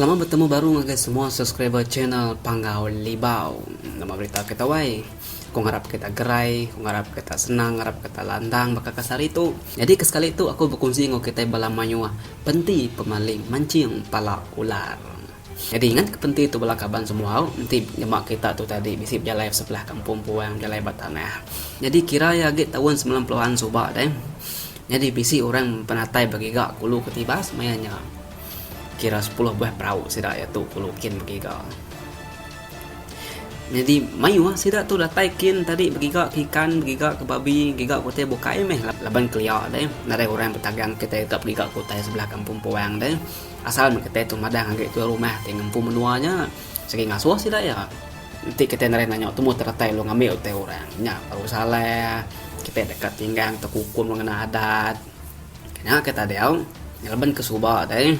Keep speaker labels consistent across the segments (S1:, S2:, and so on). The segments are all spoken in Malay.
S1: Selamat bertemu baru dengan semua subscriber channel Panggau Libau. Nama berita kita wai. Aku harap kita gerai, aku harap kita senang, harap kita landang bakal kasar itu. Jadi kesekali itu aku berkongsi dengan kita balamanyu penti pemaling mancing pala ular. Jadi ingat ke penti itu bala kaban semua. Nanti nyemak kita tu tadi bisi berjalan sebelah kampung puang jalan batanah. Jadi kira ya git tahun 90-an subak deh. Jadi bisi orang penatai bagi gak kulu ketibas mayanya. Kira 10 buah perahu sidak ya tu kulukin begiga. Jadi mayu sidak tu dah taikin tadi begiga ikan begiga ke babi begiga kotai bukai meh laban kelia deh. Nare orang bertagang kita tak begiga kotai sebelah kampung puang deh. Asal kita tu madang agak tu rumah tengempu menuanya segi ngasuh sidak ya. Nanti kita nare nanya tu mau teratai lo ngambil teh orang. Nya baru salah kita dekat tinggang tekukun mengenai adat. Kena kita dia laban ke Subak deh.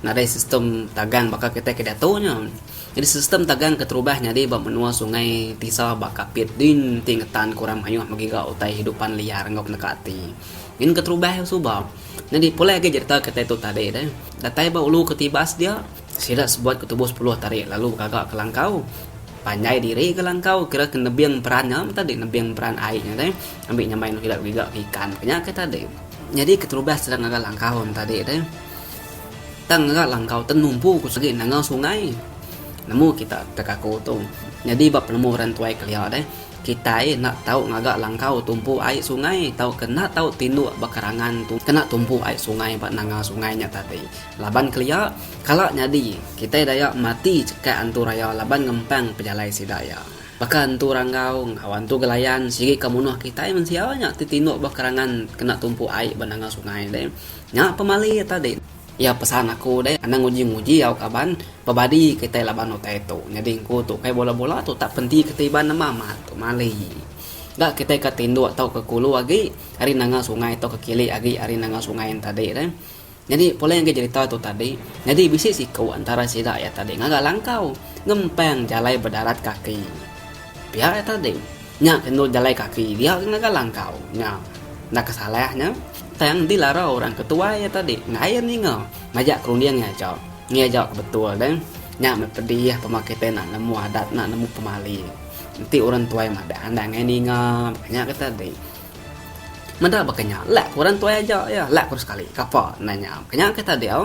S1: Ada sistem tagang bakal kita kedatonya. Jadi sistem tagang keterubahnya di bab menua sungai Tisa bakapit din tingatan kurang ayu magiga utai hidupan liar ngok nekati. Ini keterubah subah. Jadi pula lagi cerita kita itu tadi deh. Datai ba ulu ketibas dia sidak sebuat ketubus 10 tarik lalu kagak ke langkau. Panjai diri ke langkau kira ke nebiang perannya tadi nebiang peran airnya deh. Ambil nyamai hidak giga ikan penyakit tadi. Jadi keterubah sedang agak langkau tadi deh. Tangga langkau tenumpu kusagi nangau sungai. Namu kita tekaku tu. Jadi bab nemu orang tuai kelia deh. Kita nak tahu ngagak langkau tumpu air sungai, tahu kena tahu tinduk bakarangan tu kena tumpu air sungai bak nangau sungainya tadi. Laban kelia kalau jadi kita daya mati cekak antu raya laban ngempang pejalai sidaya. Bahkan tu rangau ngawan tu gelayan sigi kamunuh kita mensiawanya tinduk bakarangan kena tumpu air bak nangau sungai deh. Nya pemali tadi. Ya pesan aku deh, anang uji au kaban, babadi kita laban otai tu. Jadi aku tu kayak bola-bola tu tak penting ketiban nama tu mali. Dak kita ke tindu atau ke kulu lagi, hari nanga sungai atau ke kili lagi hari nanga sungai yang tadi deh. Jadi boleh yang cerita tu tadi. Jadi bisa siku antara sidak ya tadi ngagak langkau, ngempeng jalai berdarat kaki. Pihak ya tadi, nyak kendu jalai kaki dia ngagak langkau, nyak. Nak kesalahnya. Tang dilarang orang ketua ya tadi ngaya nih ngajak kerundian ngajak betul dan nyak pedih pemakai tenan nemu adat nak nemu pemali nanti orang tua yang ada anda ngeni banyak tadi menda bakanya lah orang tua aja ya lah kurus sekali kapal nanya banyak kita dia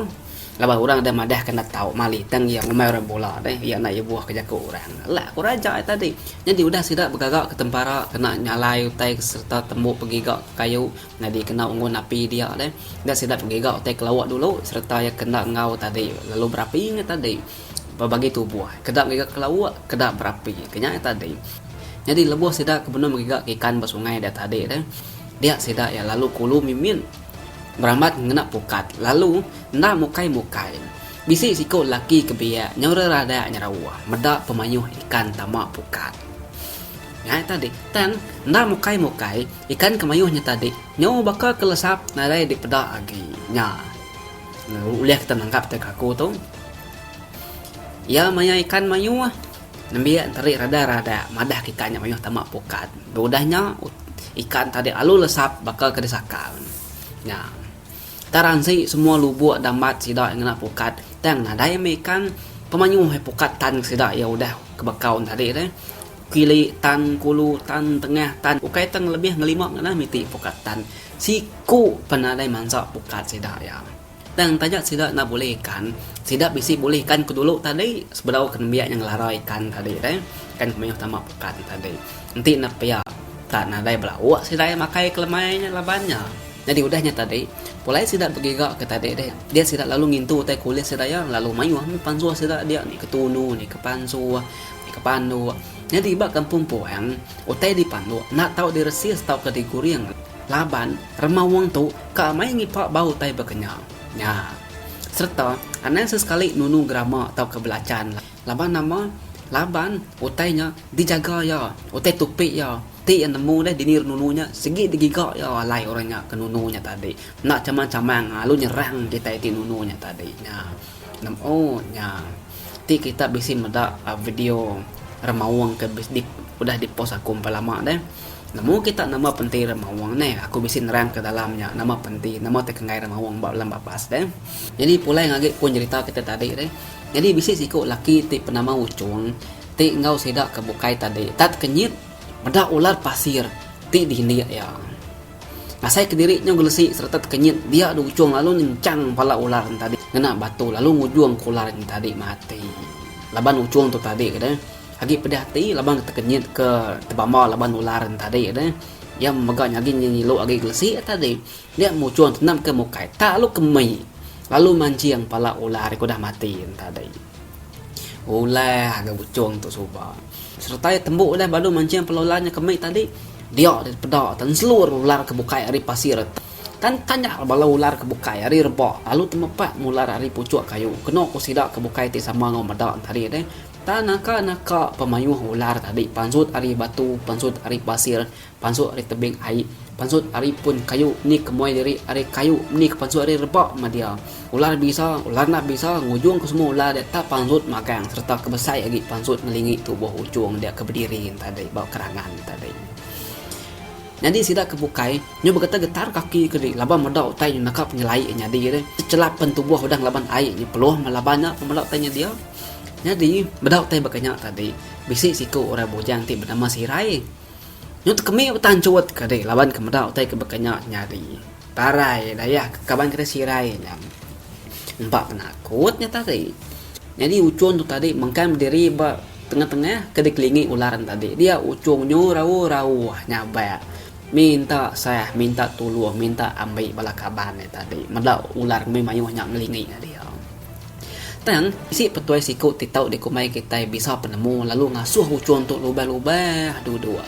S1: lah orang ada madah kena tahu mali tang yang umai orang bola deh ya nak buah kerja ke orang lah kurang aja tadi jadi udah sidak bergagak ke tempara kena nyalai utai serta tembuk pergi gak kayu nadi kena unggun api dia deh dah sidak pergi gak utai kelawak dulu serta ya kena ngau tadi lalu berapi tadi berbagi tubuh kedap pergi kelawak kedap berapi kenyak tadi jadi lebuh sidak kebenar pergi ikan bersungai dia tadi deh dia sidak ya lalu kulu mimin beramat ngena pukat lalu nda mukai bisi siko laki kebiak nyora rada nyarawah medak pemayuh ikan tamak pukat ya tadi tan nda mukai ikan kemayuhnya tadi nyaw bakal kelesap nadai di pedak lagi nya uliah kita nangkap tekaku tu ya maya ikan mayuh nambiak tarik rada madah ikannya mayuh tamak pukat udahnya ikan tadi alu lesap bakal kedesakal nya taransi semua lubuk damat sidak ngena pukat tang nadai mekan pemanyuh pukat tan sidak ya udah kebakau tadi deh kili tan kulu tan tengah tan ukai tang lebih ngelima ngena miti pukat tan siku penadai mansak pukat sidak ya tang tajak sidak nak boleh ikan sidak bisi boleh ikan ke dulu tadi sebelau kenbiak yang lara ikan tadi deh kan pemanyuh tamak pukat tadi nanti nak pia tak nadai belawak sidak makai kelemainya labannya. Jadi udahnya tadi, mulai sidak bergerak ke tadi deh. Dia sidak lalu ngintu utai kulit sidak ya, lalu mayu ni pansu sidak dia ni ketunu ni ke pansu, ni ke pandu. Jadi bak kampung puang, utai di pandu, nak tahu di resis tahu ke di guriang. Laban remawang tu ka mai ngipak bau tai berkenyang. Ya. Serta anak sesekali nunu grama atau kebelacan. Laban nama laban utainya dijaga ya, utai tupik ya. Ti yang nemu deh dinir nununya segi digigak ya alai orangnya ke nununya tadi nak camang-camang lalu nyerang kita itu nununya tadi nya nya ti kita bisa medak video remawang ke di udah di post aku lama deh Namun kita nama penting ramawang ni, aku bisa nerang ke dalamnya nama penting, nama tekengai ramawang bab lam bapas deh. Jadi pulai ngagik pun cerita kita tadi deh. Jadi bisa sikut laki ti penama ucung, ti ngau sedak kebukai tadi, tat kenyit, bedak ular pasir, ti dihiniat ya. Ngasai kedirinya gelesi serta kenyit dia ada ucung lalu nincang pala ular tadi, kena batu lalu ngujuang ular tadi mati. Laban ucung tu tadi kan. Hagi pedati labang terkenyit ke tebama laban ularan tadi ada yang meganya lagi nyilu lagi gelesi tadi dia mucuan tenam ke mukai tak lalu kemai lalu mancing pala ular ko dah mati tadi ulah agak bucung tu suba serta tembuk dah baru mancing pala ularnya kemai tadi dia pedak dan seluruh ular ke bukai ari pasir kan tanya bala ular ke bukai ari rebak lalu temepat mular ari pucuk kayu kena ko sidak ke bukai ti sama ngau medak tadi deh naka pemayuh ular tadi pansut ari batu pansut ari pasir pansut ari tebing air pansut ari pun kayu ni kemoy dari ari kayu ni pansut ari rebak madia ular nak bisa ngujung ke semua ular dia tak pansut magang serta kebesai lagi pansut melingi tubuh ujung dia keberdiri tadi bawa kerangan tadi jadi sidak kebukai nyo bergetar getar kaki ke laban medau tai nakap nyelai nyadi dia celapan tubuh udang laban air ni peluh malabannya pemelak tanya dia. Jadi bedak tay bakanya tadi bisik siku orang bujang ti bernama Sirai. Nyut kami bertahan cuat kade laban ke bedak tay ke bakanya nyari. Tarai daya kaban kita Sirai nyam. Empat penakutnya tadi. Jadi ucun tu tadi mengkan berdiri ba tengah-tengah kede kelingi ularan tadi. Dia ucungnya rawu nyabak. Minta saya minta tuluh minta ambil bala kaban tadi. Medak ular memang nyak ngelingi dia. Tang isi petuai sikut titau di kumai kita bisa penemu lalu ngasuh ucung untuk lubah-lubah dua-dua.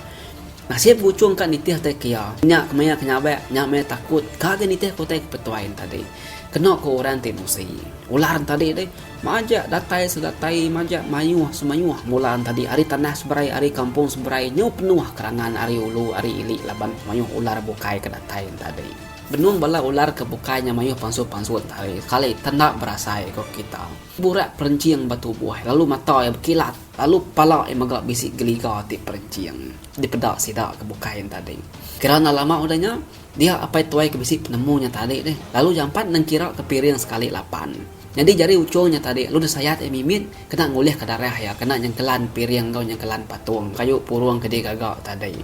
S1: Nasib ucung kan nitih teh kia. Nyak kemaya kenyabak, nyak maya takut. Kage nitih ko teh petuai tadi. Kena ko orang tinusi. Ular tadi deh majak datai sedatai majak mayuh semayuh mulan tadi ari tanah seberai ari kampung seberai nyu penuh kerangan ari ulu ari ili laban mayuh ular bukai ke datai tadi. Benung bala ular kebukanya mayuh pansut tadi kali tanda berasai kok kita burak perenciang batu buah lalu mata yang berkilat lalu pala yang agak bisik geliga ti perenciang di pedak sidak kebukain tadi kerana lama udahnya dia apa tuai ke bisik penemunya tadi deh lalu jampat nang kira ke piring sekali 8 jadi jari ucungnya tadi lu dah sayat mimit kena ngulih ke darah ya kena nyengkelan piring kau nyengkelan patung kayu puruang gede gagak tadi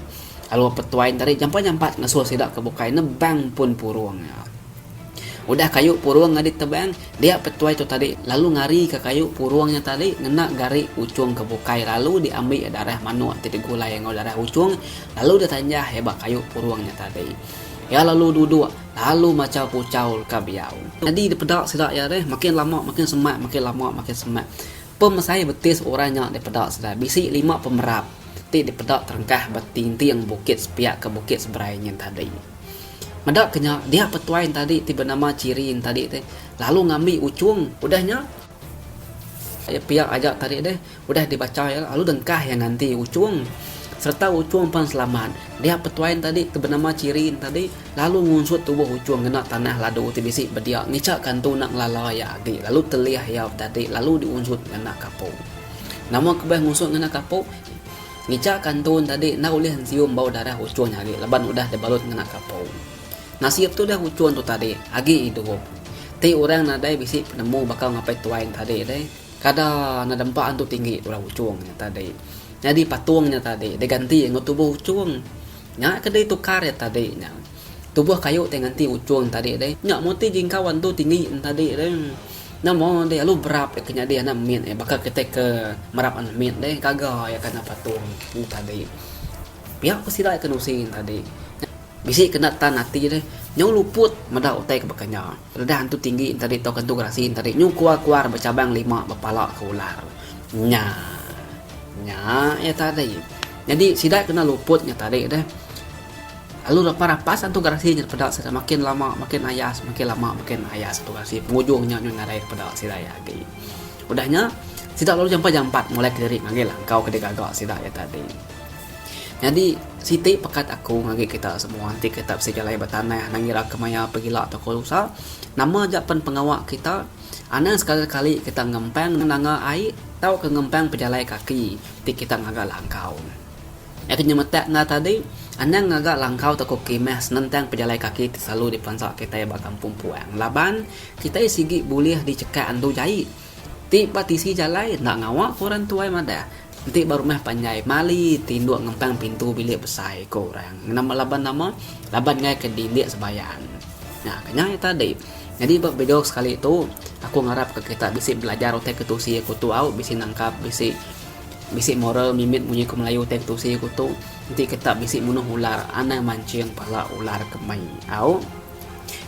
S1: lalu petuain tadi jampat ngasuh sidak kebukai nebang pun puruangnya. Udah kayu puruang ngadit tebang, dia petuai tu tadi lalu ngari ke kayu puruangnya tadi ngena gari ucung kebukai lalu diambil darah manu titik gula yang darah ucung lalu dia tanya hebat kayu puruangnya tadi. Ya lalu duduk lalu macam pucau kabiau. Jadi dipedak sidak ya deh makin lama makin semak makin lama makin semak. Pemasai betis orangnya dipedak sidak bisi 5 pemerap. Ti dipedak terengkah bertinting bukit sepiak ke bukit seberainya tadi. Medak kenya dia petuain tadi tiba nama cirin tadi teh. Lalu ngambil ucung udahnya. Ya piak ajak tadi deh udah dibaca ya lalu dengkah yang nanti ucung serta ucung pan selamat. Dia petuain tadi tiba nama cirin tadi lalu ngunsut tubuh ucung kena tanah ladu ti bisi bediak ngicak kantu nak lalaya agi lalu teliah ya tadi lalu diunsut kena kapau. Nama kebah ngunsut kena kapau ngicak kantun tadi nak ulih sium bau darah ucun lagi leban udah dibalut kena kapau. Nasib tu dah ucun tu tadi agi hidup. Ti orang nadai bisi penemu bakal ngapai tuain tadi deh. Kada nadempaan tu tinggi orang ucungnya tadi. Jadi patungnya tadi diganti ngau tubuh ucung. Nya kedai tukar ya tadi nya. Tubuh kayu ganti ucung tadi deh. Nya moti jingkawan tu tinggi tadi deh. Namo dia lu berap kenya dia na min bakal kita ke merap an min deh kagak ya kana patung tadi pihak pesira ke nusin tadi bisi kena tanati deh nyau luput meda utai ke bakanya redahan tu tinggi tadi tau kantu grasin tadi nyu kuar bercabang 5 bepala ke ular nya ya tadi jadi sidak kena luputnya tadi deh lalu para pas antu garasinya pedak sudah makin lama makin ayas makin ayas tu garasi pengujungnya nyu ngarai pedak sidaya lagi udahnya sidak lalu jam 4 mulai dari ngagel kau ke gagak sidak ya tadi jadi siti pekat aku ngagi kita semua nanti kita bisa jalai batanah nangira kemaya pegila atau kolusa nama japan pengawak kita ana sekali-kali kita ngempang nanga air tau ke ngempang pejalai kaki ti kita ngagak langkau ya kenyemetak na tadi Anang agak langkau tako kimeh senentang pejalan kaki selalu di pansak kita ba kampung puang. Laban kita sigi boleh dicekak andu jai. Ti patisi jalai nak ngawak orang tuai mada. Nanti baru meh panjai mali tinduk ngempang pintu bilik besai ko orang. Nama laban ngai ke dilik sebayan. Nah, kanya tadi. Jadi bab video sekali itu aku ngarap ke kita bisa belajar otak ketusi aku tu au bisa nangkap bisa moral mimit bunyi ku Melayu otak ketusi aku tu nanti kita bisa munuh ular anai mancing pala ular kemai au.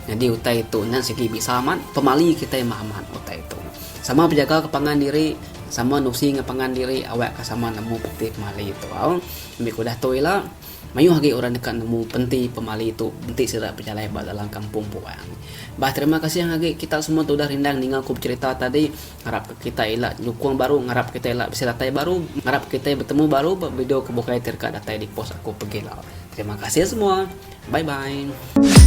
S1: Jadi utai itu nan segi bisa aman pemali kita yang aman utai itu. Sama penjaga kepangan diri sama nusi ngepangan diri awak sama nemu peti pemali itu au. Ambil kudah toilah mayu hagi orang dekat nemu penti pemali itu penti sirat berjalan dalam kampung puang. Bah terima kasih hagi kita semua tu dah rindang dengan aku bercerita tadi. Harap kita elak nyukung baru, harap kita elak bisa datai baru, harap kita bertemu baru video kebukai terkat datai di post aku pergi lah. Terima kasih semua. Bye bye.